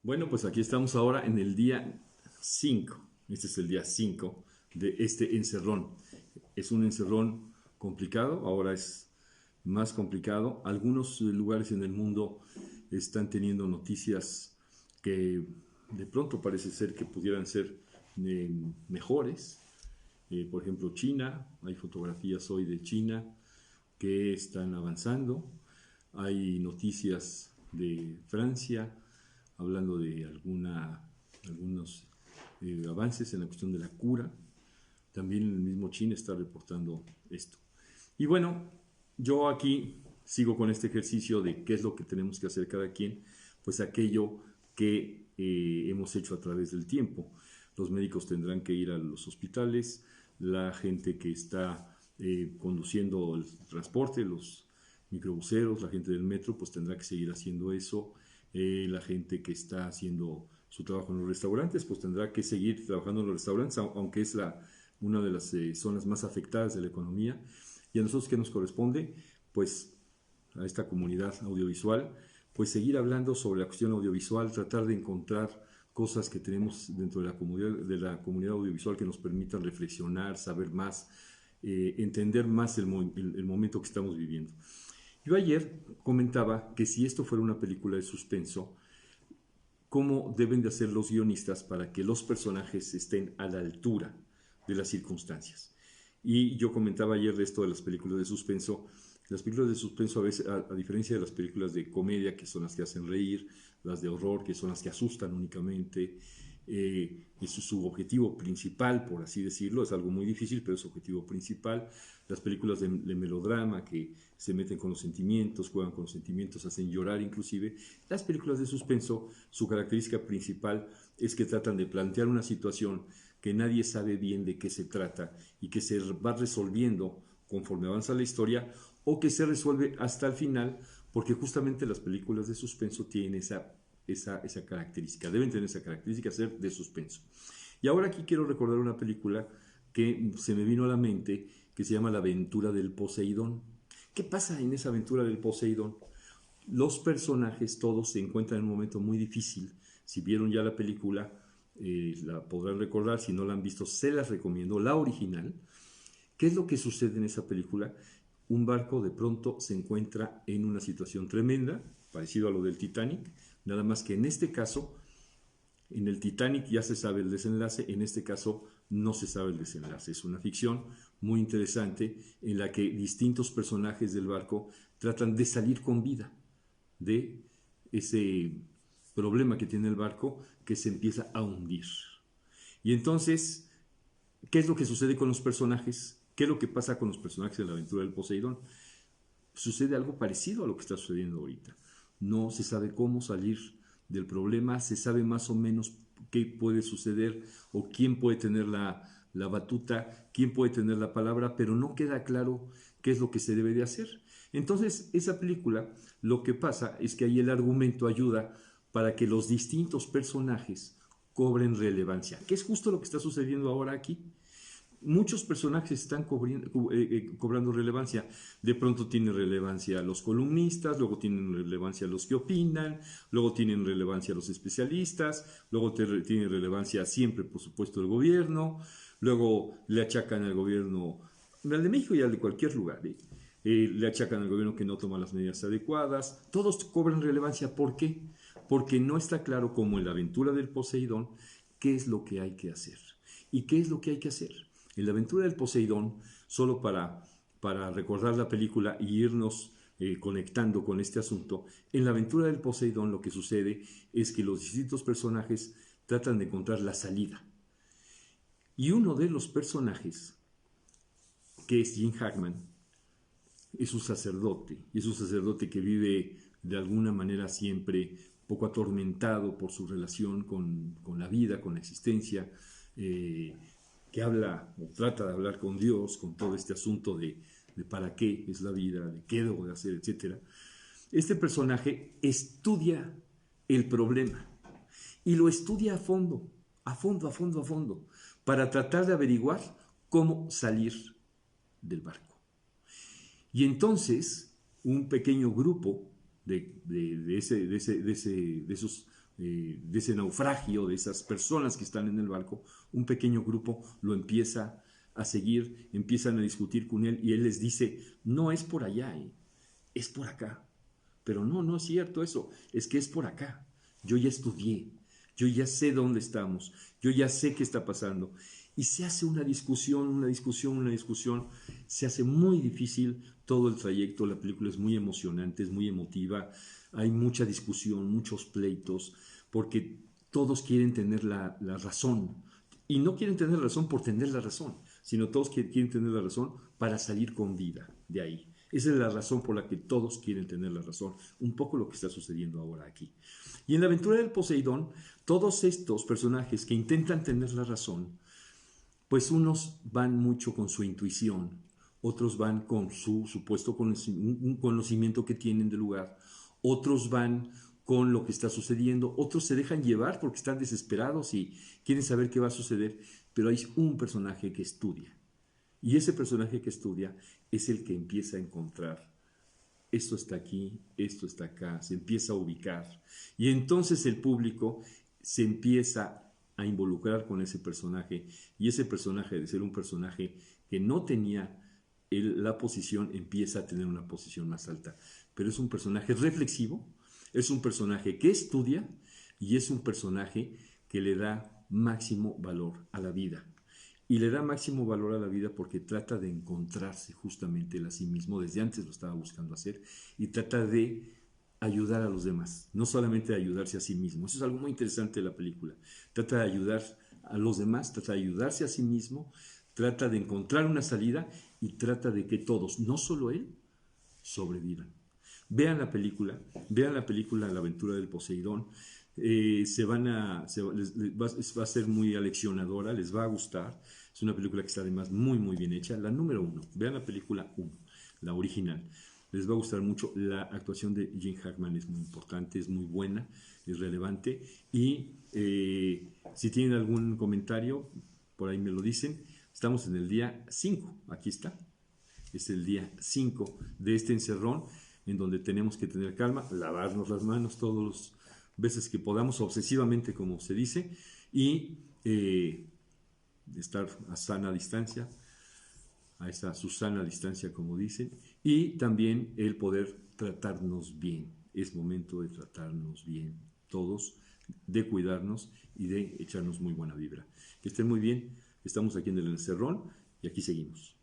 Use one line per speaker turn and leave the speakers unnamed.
Bueno, pues aquí estamos ahora en el día 5. Este es el día 5 de este encerrón. Es un encerrón complicado, ahora es más complicado. Algunos lugares en el mundo están teniendo noticias que de pronto parece ser que pudieran ser eh, mejores. Por ejemplo, China, hay fotografías hoy de China que están avanzando. Hay noticias de Francia hablando de algunos avances en la cuestión de la cura. También el mismo China está reportando esto. Y bueno, yo aquí sigo con este ejercicio de qué es lo que tenemos que hacer cada quien, pues aquello que hemos hecho a través del tiempo. Los médicos tendrán que ir a los hospitales, la gente que está conduciendo el transporte, los microbuseros, la gente del metro, pues tendrá que seguir haciendo eso. La gente que está haciendo su trabajo en los restaurantes, pues tendrá que seguir trabajando en los restaurantes, aunque es una de las zonas más afectadas de la economía. Y a nosotros, ¿qué nos corresponde? Pues a esta comunidad audiovisual, pues seguir hablando sobre la cuestión audiovisual, tratar de encontrar cosas que tenemos dentro de la comunidad audiovisual que nos permitan reflexionar, saber más, entender más el momento que estamos viviendo. Yo ayer comentaba que si esto fuera una película de suspenso, ¿cómo deben de hacer los guionistas para que los personajes estén a la altura de las circunstancias? Y yo comentaba ayer de esto de las películas de suspenso. Las películas de suspenso a veces, a diferencia de las películas de comedia, que son las que hacen reír, las de horror, que son las que asustan únicamente, eso es su objetivo principal, por así decirlo. Es algo muy difícil, pero es su objetivo principal. Las películas de melodrama, que se meten con los sentimientos, juegan con los sentimientos, hacen llorar inclusive. Las películas de suspenso, su característica principal es que tratan de plantear una situación que nadie sabe bien de qué se trata y que se va resolviendo conforme avanza la historia, o que se resuelve hasta el final, porque justamente las películas de suspenso tienen esa característica, deben tener esa característica, ser de suspenso. Y ahora aquí quiero recordar una película que se me vino a la mente, que se llama La aventura del Poseidón. ¿Qué pasa en esa aventura del Poseidón? Los personajes todos se encuentran en un momento muy difícil. Si vieron ya la película, la podrán recordar. Si no la han visto, se las recomiendo, la original. ¿Qué es lo que sucede en esa película? Un barco de pronto se encuentra en una situación tremenda, parecido a lo del Titanic, nada más que en este caso, en el Titanic ya se sabe el desenlace, en este caso no se sabe el desenlace. Es una ficción muy interesante en la que distintos personajes del barco tratan de salir con vida de ese problema que tiene el barco, que se empieza a hundir. Y entonces, ¿qué es lo que sucede con los personajes? ¿Qué es lo que pasa con los personajes de la aventura del Poseidón? Sucede algo parecido a lo que está sucediendo ahorita. No se sabe cómo salir del problema, se sabe más o menos qué puede suceder o quién puede tener la batuta, quién puede tener la palabra, pero no queda claro qué es lo que se debe de hacer. Entonces, esa película, lo que pasa es que ahí el argumento ayuda para que los distintos personajes cobren relevancia, que es justo lo que está sucediendo ahora aquí. Muchos personajes están cobrando relevancia. De pronto tienen relevancia los columnistas, luego tienen relevancia los que opinan, luego tienen relevancia los especialistas, luego tiene relevancia siempre, por supuesto, el gobierno, luego le achacan al gobierno, al de México y al de cualquier lugar, le achacan al gobierno que no toma las medidas adecuadas. Todos cobran relevancia. ¿Por qué? Porque no está claro, como en la aventura del Poseidón, qué es lo que hay que hacer. ¿Y qué es lo que hay que hacer? En la aventura del Poseidón, solo para recordar la película y irnos conectando con este asunto, en la aventura del Poseidón lo que sucede es que los distintos personajes tratan de encontrar la salida. Y uno de los personajes, que es Jim Hackman, es un sacerdote, y es un sacerdote que vive de alguna manera siempre poco atormentado por su relación con la vida, con la existencia, que habla o trata de hablar con Dios, con todo este asunto de para qué es la vida, de qué debo de hacer, etc. Este personaje estudia el problema y lo estudia a fondo, a fondo, a fondo, a fondo, para tratar de averiguar cómo salir del barco. Y entonces un pequeño grupo de esos de ese naufragio, de esas personas que están en el barco, un pequeño grupo lo empieza a seguir, empiezan a discutir con él y él les dice, no es por allá, es por acá. Pero no, no es cierto eso, es que es por acá. Yo ya estudié, yo ya sé dónde estamos, yo ya sé qué está pasando. Y se hace una discusión, una discusión, una discusión. Se hace muy difícil todo el trayecto. La película es muy emocionante, es muy emotiva. Hay mucha discusión, muchos pleitos, porque todos quieren tener la razón. Y no quieren tener razón por tener la razón, sino todos quieren tener la razón para salir con vida de ahí. Esa es la razón por la que todos quieren tener la razón. Un poco lo que está sucediendo ahora aquí. Y en la aventura del Poseidón, todos estos personajes que intentan tener la razón, pues unos van mucho con su intuición, otros van con su supuesto conocimiento que tienen del lugar, otros van con lo que está sucediendo, otros se dejan llevar porque están desesperados y quieren saber qué va a suceder, pero hay un personaje que estudia. Y ese personaje que estudia es el que empieza a encontrar, esto está aquí, esto está acá, se empieza a ubicar. Y entonces el público se empieza a involucrar con ese personaje. Y ese personaje, de ser un personaje que no tenía la posición, empieza a tener una posición más alta. Pero es un personaje reflexivo, es un personaje que estudia y es un personaje que le da máximo valor a la vida. Y le da máximo valor a la vida porque trata de encontrarse justamente él a sí mismo, desde antes lo estaba buscando hacer, y trata de ayudar a los demás, no solamente de ayudarse a sí mismo. Eso es algo muy interesante de la película. Trata de ayudar a los demás, trata de ayudarse a sí mismo, trata de encontrar una salida y trata de que todos, no solo él, sobrevivan. Vean la película La aventura del Poseidón. Va a ser muy aleccionadora, les va a gustar. Es una película que está además muy muy bien hecha. La número 1, vean la película 1, la original. Les va a gustar mucho. La actuación de Gene Hackman es muy importante, es muy buena, es relevante. Y si tienen algún comentario, por ahí me lo dicen. Estamos en el día 5, aquí está. Es el día 5 de este encerrón, en donde tenemos que tener calma, lavarnos las manos todas las veces que podamos, obsesivamente como se dice, y estar a sana distancia, a esa Susana distancia como dicen, y también el poder tratarnos bien. Es momento de tratarnos bien todos, de cuidarnos y de echarnos muy buena vibra. Que estén muy bien, estamos aquí en el encerrón y aquí seguimos.